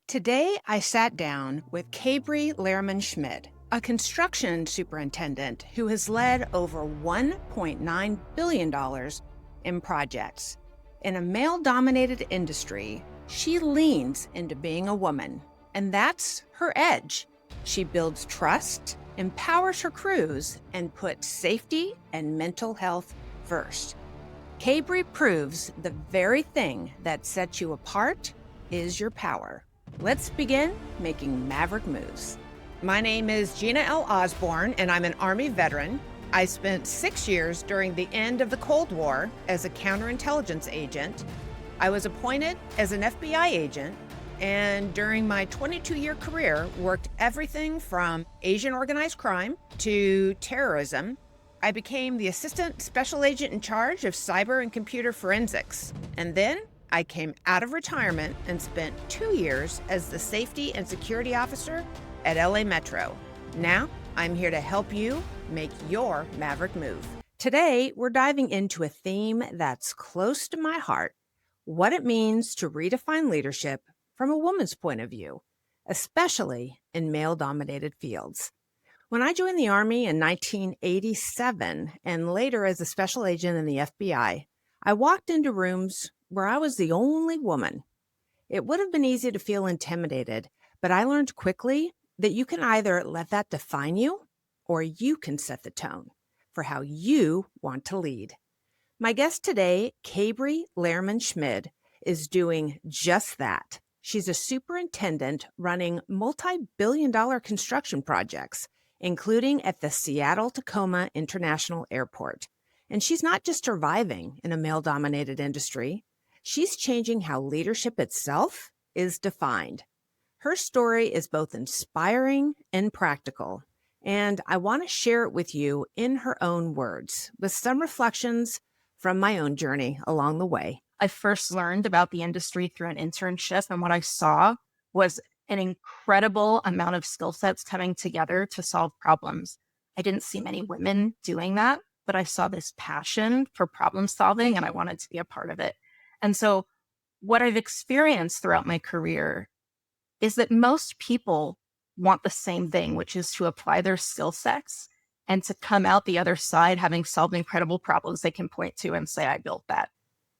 Today, I sat down with Kabri Lehrman-Schmid, a construction superintendent who has led over $1.9 billion in projects. In a male-dominated industry, she leans into being a woman, and that's her edge. She builds trust, empowers her crews, and puts safety and mental health first. Kabri proves the very thing that sets you apart is your power. Let's begin making maverick moves. My name is Gina L. Osborn, and I'm an Army veteran. I spent 6 years during the end of the Cold War as a counterintelligence agent. I was appointed as an FBI agent, and during my 22-year career, worked everything from Asian organized crime to terrorism. I became the assistant special agent in charge of cyber and computer forensics, and then I came out of retirement and spent 2 years as the safety and security officer at LA Metro. Now, I'm here to help you make your maverick move. Today, we're diving into a theme that's close to my heart, what it means to redefine leadership from a woman's point of view, especially in male-dominated fields. When I joined the Army in 1987 and later as a special agent in the FBI, I walked into rooms where I was the only woman. It would have been easy to feel intimidated, but I learned quickly that you can either let that define you or you can set the tone for how you want to lead. My guest today, Kabri Lehrman-Schmid, is doing just that. She's a superintendent running multi-billion-dollar construction projects, including at the Seattle-Tacoma International Airport. And she's not just surviving in a male-dominated industry. She's changing how leadership itself is defined. Her story is both inspiring and practical, and I want to share it with you in her own words, with some reflections from my own journey along the way. I first learned about the industry through an internship, and what I saw was an incredible amount of skill sets coming together to solve problems. I didn't see many women doing that, but I saw this passion for problem solving, and I wanted to be a part of it. And so what I've experienced throughout my career is that most people want the same thing, which is to apply their skill sets and to come out the other side having solved incredible problems they can point to and say, I built that.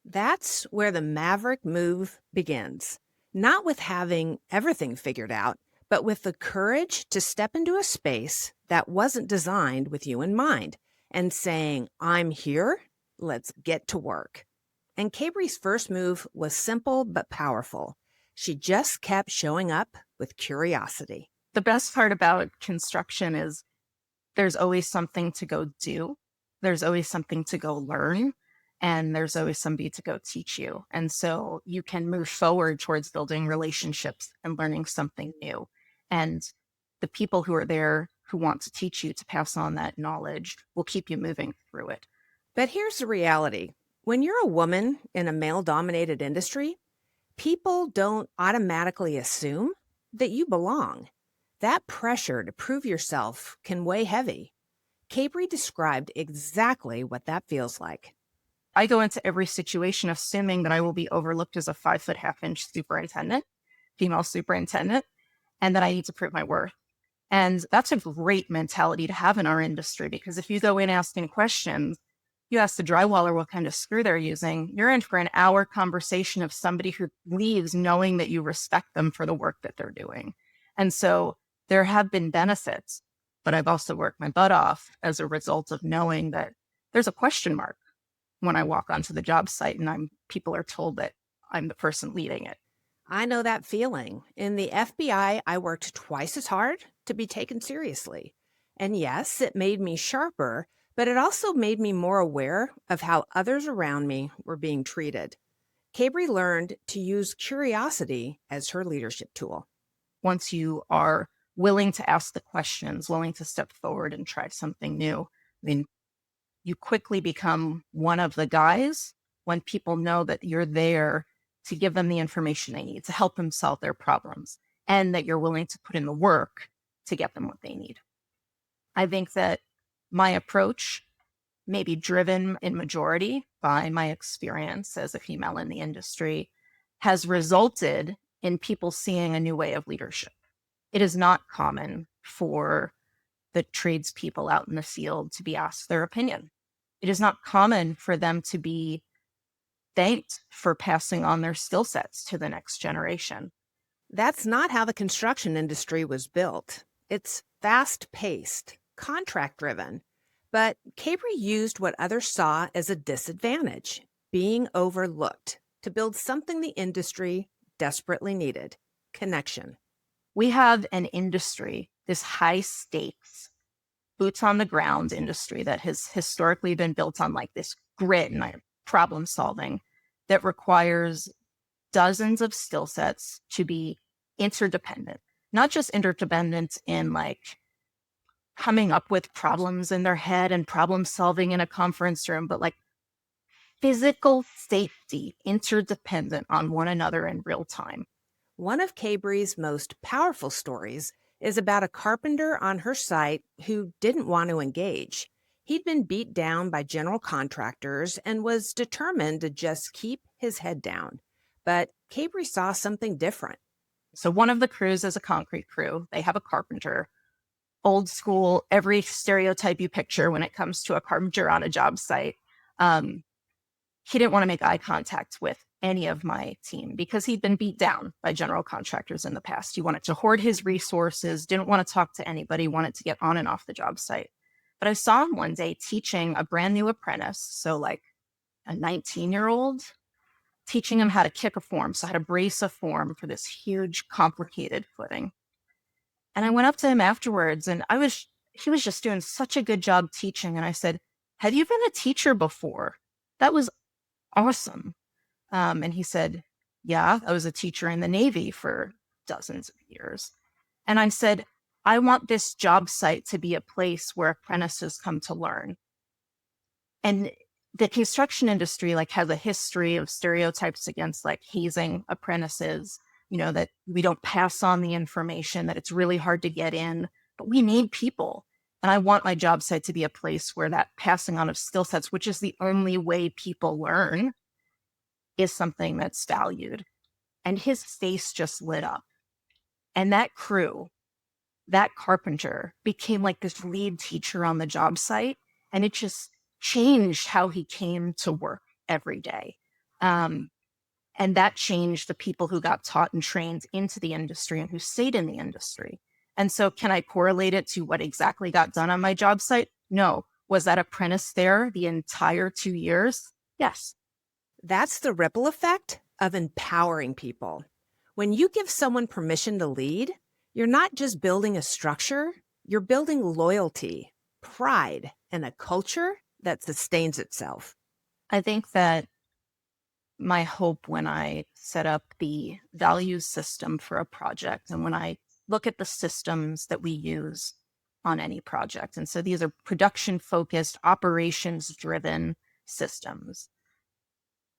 That's where the maverick move begins. Not with having everything figured out, but with the courage to step into a space that wasn't designed with you in mind and saying, I'm here, let's get to work. And Kabri's first move was simple but powerful. She just kept showing up with curiosity. The best part about construction is there's always something to go do. There's always something to go learn. And there's always somebody to go teach you. And so you can move forward towards building relationships and learning something new. And the people who are there who want to teach you to pass on that knowledge will keep you moving through it. But here's the reality. When you're a woman in a male-dominated industry, people don't automatically assume that you belong. That pressure to prove yourself can weigh heavy. Kabri described exactly what that feels like. I go into every situation assuming that I will be overlooked as a 5'1" superintendent, female superintendent, and that I need to prove my worth. And that's a great mentality to have in our industry, because if you go in asking questions, you ask the drywaller what kind of screw they're using, you're in for an hour conversation of somebody who leaves knowing that you respect them for the work that they're doing. And so there have been benefits, but I've also worked my butt off as a result of knowing that there's a question mark when I walk onto the job site and people are told that I'm the person leading it. I know that feeling. In the FBI, I worked twice as hard to be taken seriously. And yes, it made me sharper, but it also made me more aware of how others around me were being treated. Kabri learned to use curiosity as her leadership tool. Once you are willing to ask the questions, willing to step forward and try something new, you quickly become one of the guys when people know that you're there to give them the information they need to help them solve their problems, and that you're willing to put in the work to get them what they need. I think that my approach may be driven in majority by my experience as a female in the industry, has resulted in people seeing a new way of leadership. It is not common for the tradespeople out in the field to be asked their opinion. It is not common for them to be thanked for passing on their skill sets to the next generation. That's not how the construction industry was built. It's fast-paced, contract-driven. But Kabri used what others saw as a disadvantage, being overlooked, to build something the industry desperately needed: connection. We have an industry, this high stakes, boots on the ground industry that has historically been built on like this grit and problem solving that requires dozens of skill sets to be interdependent, not just interdependent in like coming up with problems in their head and problem solving in a conference room, but like physical safety, interdependent on one another in real time. One of Kabri's most powerful stories is about a carpenter on her site who didn't want to engage. He'd been beat down by general contractors and was determined to just keep his head down. But Kabri saw something different. So one of the crews is a concrete crew. They have a carpenter. Old school, every stereotype you picture when it comes to a carpenter on a job site. He didn't want to make eye contact with any of my team because he'd been beat down by general contractors in the past. He wanted to hoard his resources, didn't want to talk to anybody, wanted to get on and off the job site. But I saw him one day teaching a brand new apprentice, so like a 19-year-old, teaching him how to kick a form, so how to brace a form for this huge, complicated footing. And I went up to him afterwards, and he was just doing such a good job teaching. And I said, "Have you been a teacher before? That was awesome." And he said, "Yeah, I was a teacher in the Navy for dozens of years." And I said, "I want this job site to be a place where apprentices come to learn." And the construction industry like has a history of stereotypes against like hazing apprentices, that we don't pass on the information, that it's really hard to get in, but we need people. And I want my job site to be a place where that passing on of skill sets, which is the only way people learn, is something that's valued. And his face just lit up. And that crew, that carpenter, became like this lead teacher on the job site. And it just changed how he came to work every day. And that changed the people who got taught and trained into the industry and who stayed in the industry. And so can I correlate it to what exactly got done on my job site? No. Was that apprentice there the entire 2 years? Yes. That's the ripple effect of empowering people. When you give someone permission to lead, you're not just building a structure, you're building loyalty, pride, and a culture that sustains itself. I think that my hope when I set up the values system for a project and when I look at the systems that we use on any project, and so these are production-focused, operations-driven systems,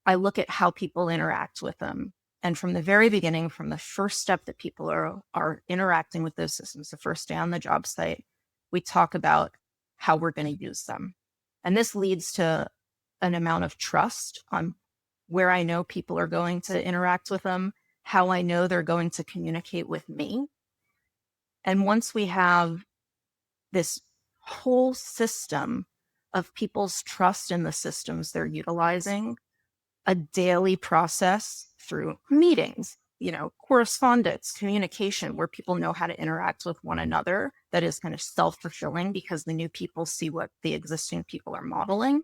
I look at how people interact with them. And from the very beginning, from the first step that people are interacting with those systems, the first day on the job site, we talk about how we're going to use them. And this leads to an amount of trust on where I know people are going to interact with them, how I know they're going to communicate with me. And once we have this whole system of people's trust in the systems they're utilizing, a daily process through meetings, correspondence, communication, where people know how to interact with one another, that is kind of self-fulfilling because the new people see what the existing people are modeling.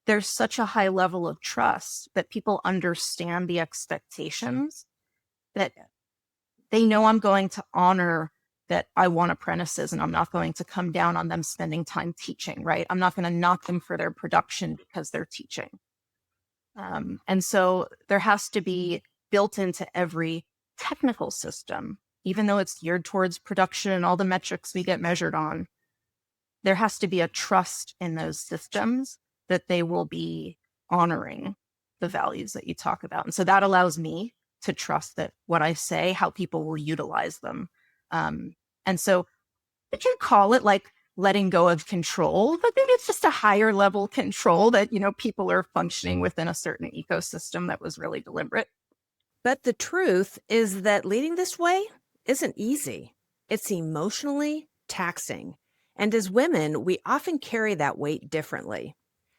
There's such a high level of trust that people understand the expectations, that they know I'm going to honor that I want apprentices and I'm not going to come down on them spending time teaching, right? I'm not going to knock them for their production because they're teaching. And so there has to be built into every technical system, even though it's geared towards production and all the metrics we get measured on, there has to be a trust in those systems that they will be honoring the values that you talk about. And so that allows me to trust that what I say, how people will utilize them. And so we can call it like letting go of control, but maybe it's just a higher level control that, people are functioning within a certain ecosystem that was really deliberate. But the truth is that leading this way isn't easy. It's emotionally taxing. And as women, we often carry that weight differently.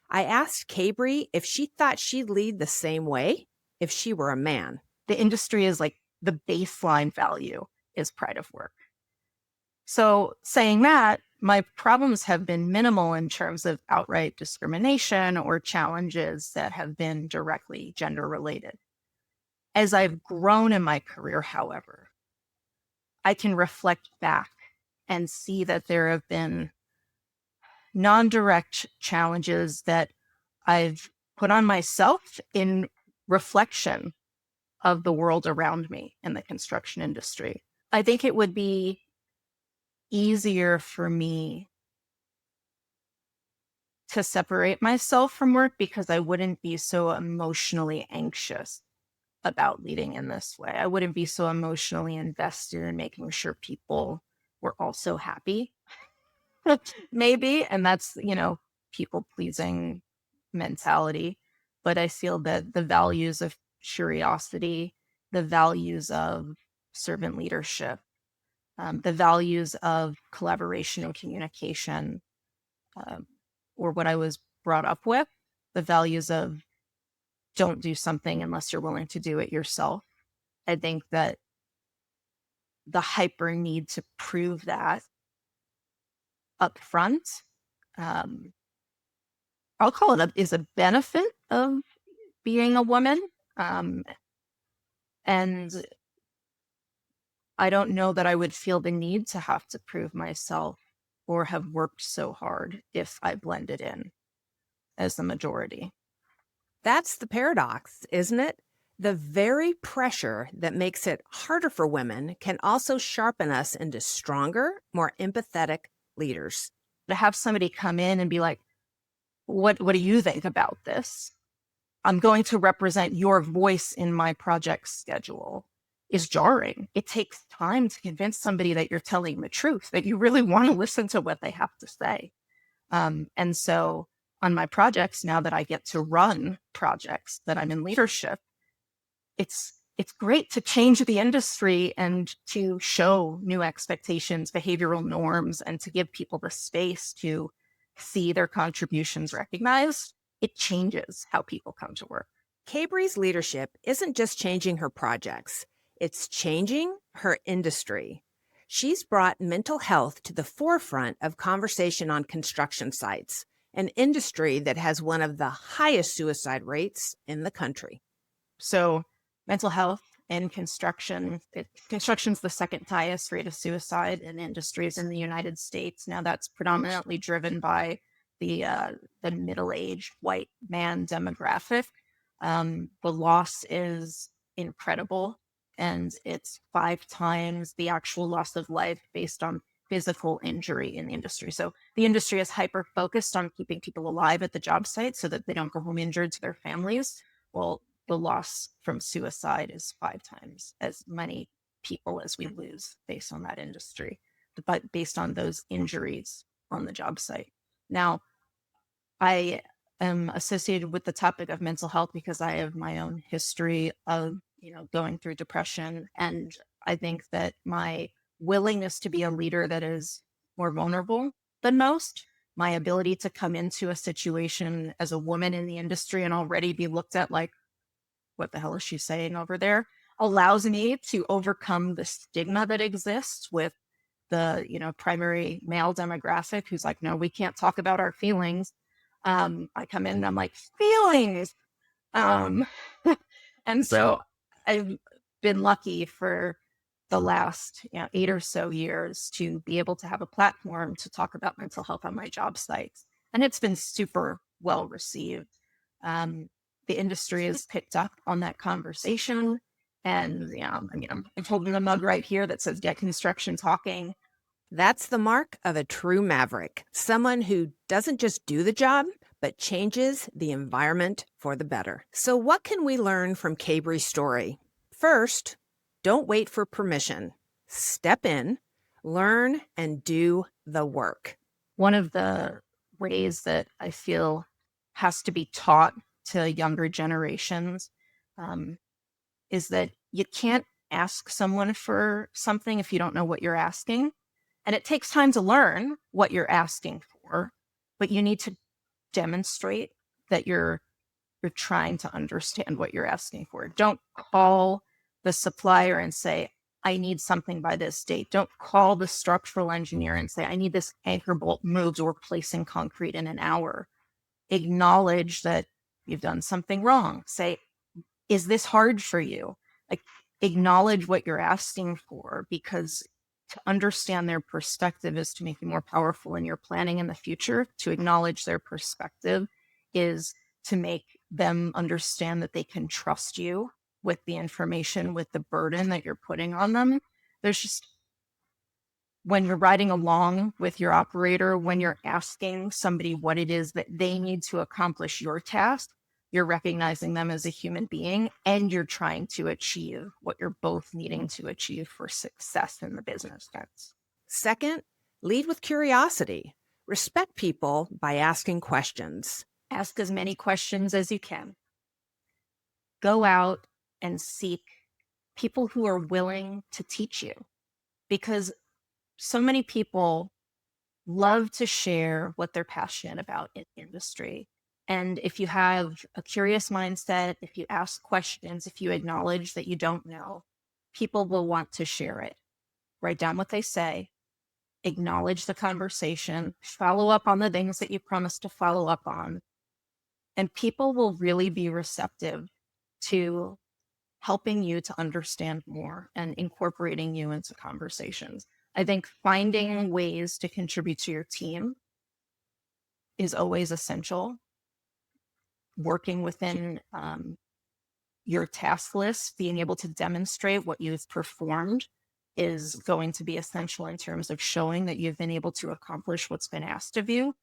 I asked Kabri if she thought she'd lead the same way if she were a man. The industry is like the baseline value is pride of work. So saying that, my problems have been minimal in terms of outright discrimination or challenges that have been directly gender related. As I've grown in my career, however, I can reflect back and see that there have been non-direct challenges that I've put on myself in reflection of the world around me in the construction industry. I think it would be easier for me to separate myself from work because I wouldn't be so emotionally anxious about leading in this way. I wouldn't be so emotionally invested in making sure people were also happy, maybe. And that's, people pleasing mentality. But I feel that the values of curiosity, the values of servant leadership, the values of collaboration and communication, um, or what I was brought up with, the values of don't do something unless you're willing to do it yourself. I think that the hyper need to prove that up front, um, I'll call it is a benefit of being a woman. Um, and I don't know that I would feel the need to have to prove myself or have worked so hard if I blended in as the majority. That's the paradox, isn't it? The very pressure that makes it harder for women can also sharpen us into stronger, more empathetic leaders. To have somebody come in and be like, what do you think about this? I'm going to represent your voice in my project schedule is jarring. It takes time to convince somebody that you're telling the truth, that you really want to listen to what they have to say. And so on my projects, now that I get to run projects that I'm in leadership, it's great to change the industry and to show new expectations, behavioral norms, and to give people the space to see their contributions recognized. It changes how people come to work. Kabri's leadership isn't just changing her projects, it's changing her industry. She's brought mental health to the forefront of conversation on construction sites, an industry that has one of the highest suicide rates in the country. So mental health in construction, construction's the second highest rate of suicide in industries in the United States. Now that's predominantly driven by the middle-aged white man demographic. The loss is incredible, and it's 5 times the actual loss of life based on physical injury in the industry. So the industry is hyper focused on keeping people alive at the job site so that they don't go home injured to their families. Well, the loss from suicide is 5 times as many people as we lose based on that industry, but based on those injuries on the job site. Now, I am associated with the topic of mental health because I have my own history of, going through depression. And I think that my willingness to be a leader that is more vulnerable than most, my ability to come into a situation as a woman in the industry and already be looked at like, what the hell is she saying over there, allows me to overcome the stigma that exists with the, primary male demographic who's like, no, we can't talk about our feelings. I come in and I'm like, feelings. Um, and so I've been lucky for the last 8 or so years to be able to have a platform to talk about mental health on my job sites. And it's been super well received. The industry has picked up on that conversation. And I'm holding a mug right here that says Get Construction Talking. That's the mark of a true maverick, someone who doesn't just do the job, but changes the environment for the better. So what can we learn from Kabri's story? First, don't wait for permission. Step in, learn, and do the work. One of the ways that I feel has to be taught to younger generations is that you can't ask someone for something if you don't know what you're asking. And it takes time to learn what you're asking for, but you need to demonstrate that you're trying to understand what you're asking for. Don't call the supplier and say, I need something by this date. Don't call the structural engineer and say, I need this anchor bolt moved or placing concrete in an hour. Acknowledge that you've done something wrong. Say, is this hard for you? Like, acknowledge what you're asking for, because to understand their perspective is to make you more powerful in your planning in the future. To acknowledge their perspective is to make them understand that they can trust you with the information, with the burden that you're putting on them. There's just, when you're riding along with your operator, when you're asking somebody what it is that they need to accomplish your task, you're recognizing them as a human being, and you're trying to achieve what you're both needing to achieve for success in the business sense. Second, lead with curiosity. Respect people by asking questions. Ask as many questions as you can. Go out and seek people who are willing to teach you, because so many people love to share what they're passionate about in industry. And if you have a curious mindset, if you ask questions, if you acknowledge that you don't know, people will want to share it. Write down what they say, acknowledge the conversation, follow up on the things that you promised to follow up on. And people will really be receptive to helping you to understand more and incorporating you into conversations. I think finding ways to contribute to your team is always essential. Working within your task list, being able to demonstrate what you've performed is going to be essential in terms of showing that you've been able to accomplish what's been asked of you.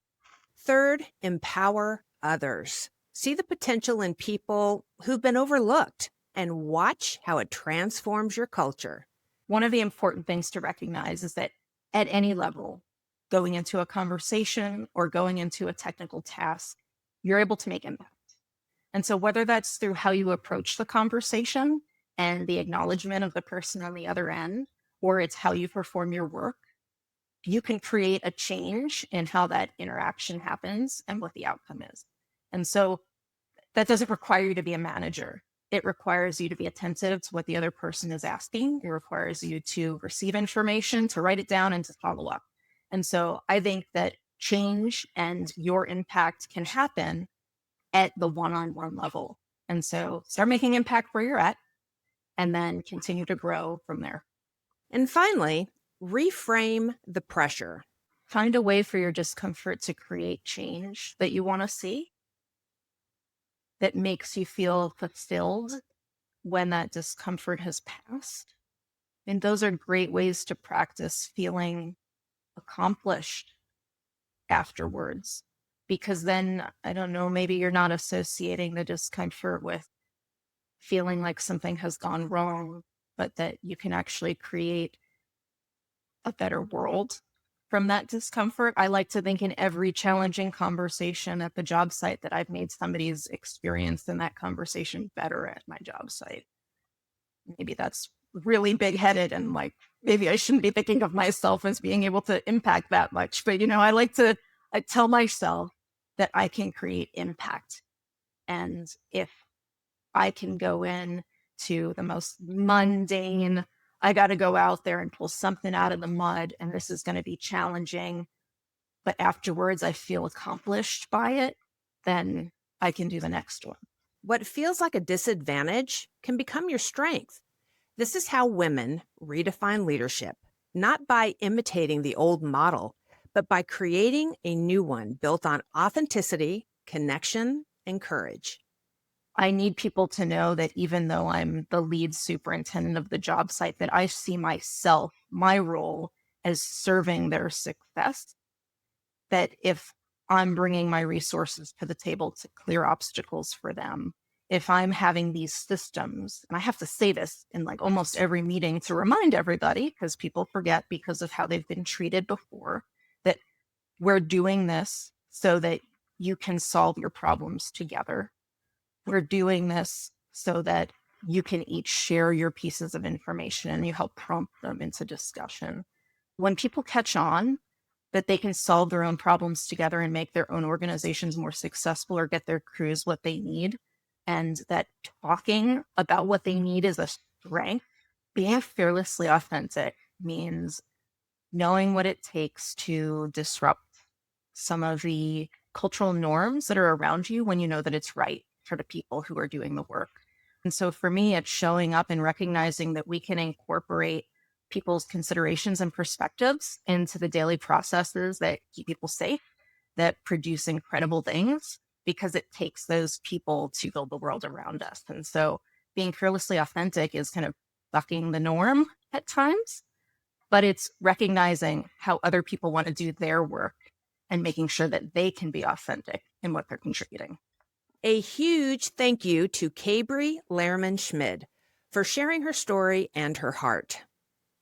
Third, empower others. See the potential in people who've been overlooked and watch how it transforms your culture. One of the important things to recognize is that at any level, going into a conversation or going into a technical task, you're able to make impact. And so whether that's through how you approach the conversation and the acknowledgement of the person on the other end, or it's how you perform your work, you can create a change in how that interaction happens and what the outcome is. And so that doesn't require you to be a manager. It requires you to be attentive to what the other person is asking. It requires you to receive information, to write it down, and to follow up. And so I think that change and your impact can happen at the one-on-one level. And so start making impact where you're at, and then continue to grow from there. And finally, reframe the pressure. Find a way for your discomfort to create change that you want to see, that makes you feel fulfilled when that discomfort has passed. And those are great ways to practice feeling accomplished afterwards. Because then, I don't know, maybe you're not associating the discomfort with feeling like something has gone wrong, but that you can actually create a better world from that discomfort. I like to think in every challenging conversation at the job site that I've made somebody's experience in that conversation better at my job site. Maybe that's really big-headed, and like, maybe I shouldn't be thinking of myself as being able to impact that much. But, I tell myself that I can create impact. And if I can go in to the most mundane, I got to go out there and pull something out of the mud, and this is going to be challenging, but afterwards I feel accomplished by it, then I can do the next one. What feels like a disadvantage can become your strength. This is how women redefine leadership, not by imitating the old model, but by creating a new one built on authenticity, connection, and courage. I need people to know that even though I'm the lead superintendent of the job site, that I see myself, my role, as serving their success. That if I'm bringing my resources to the table to clear obstacles for them, if I'm having these systems, and I have to say this in like almost every meeting to remind everybody, because people forget because of how they've been treated before, that we're doing this so that you can solve your problems together. We're doing this so that you can each share your pieces of information and you help prompt them into discussion. When people catch on that they can solve their own problems together and make their own organizations more successful or get their crews what they need, and that talking about what they need is a strength, being fearlessly authentic means knowing what it takes to disrupt some of the cultural norms that are around you when you know that it's right for the people who are doing the work. And so for me, it's showing up and recognizing that we can incorporate people's considerations and perspectives into the daily processes that keep people safe, that produce incredible things, because it takes those people to build the world around us. And so being fearlessly authentic is kind of bucking the norm at times, but it's recognizing how other people want to do their work and making sure that they can be authentic in what they're contributing. A huge thank you to Kabri Lehrman-Schmid for sharing her story and her heart.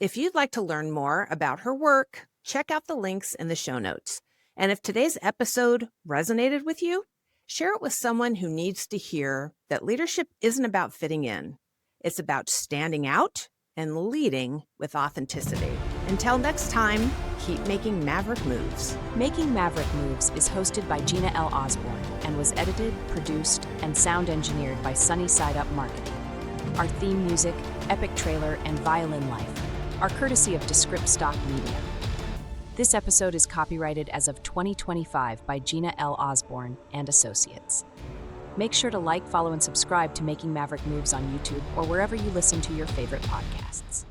If you'd like to learn more about her work, check out the links in the show notes. And if today's episode resonated with you, share it with someone who needs to hear that leadership isn't about fitting in. It's about standing out and leading with authenticity. Until next time, keep making maverick moves. Making Maverick Moves is hosted by Gina L. Osborn and was edited, produced, and sound engineered by Sunny Side Up Marketing. Our theme music, epic trailer, and violin life are courtesy of Descript Stock Media. This episode is copyrighted as of 2025 by Gina L. Osborn and Associates. Make sure to like, follow, and subscribe to Making Maverick Moves on YouTube or wherever you listen to your favorite podcasts.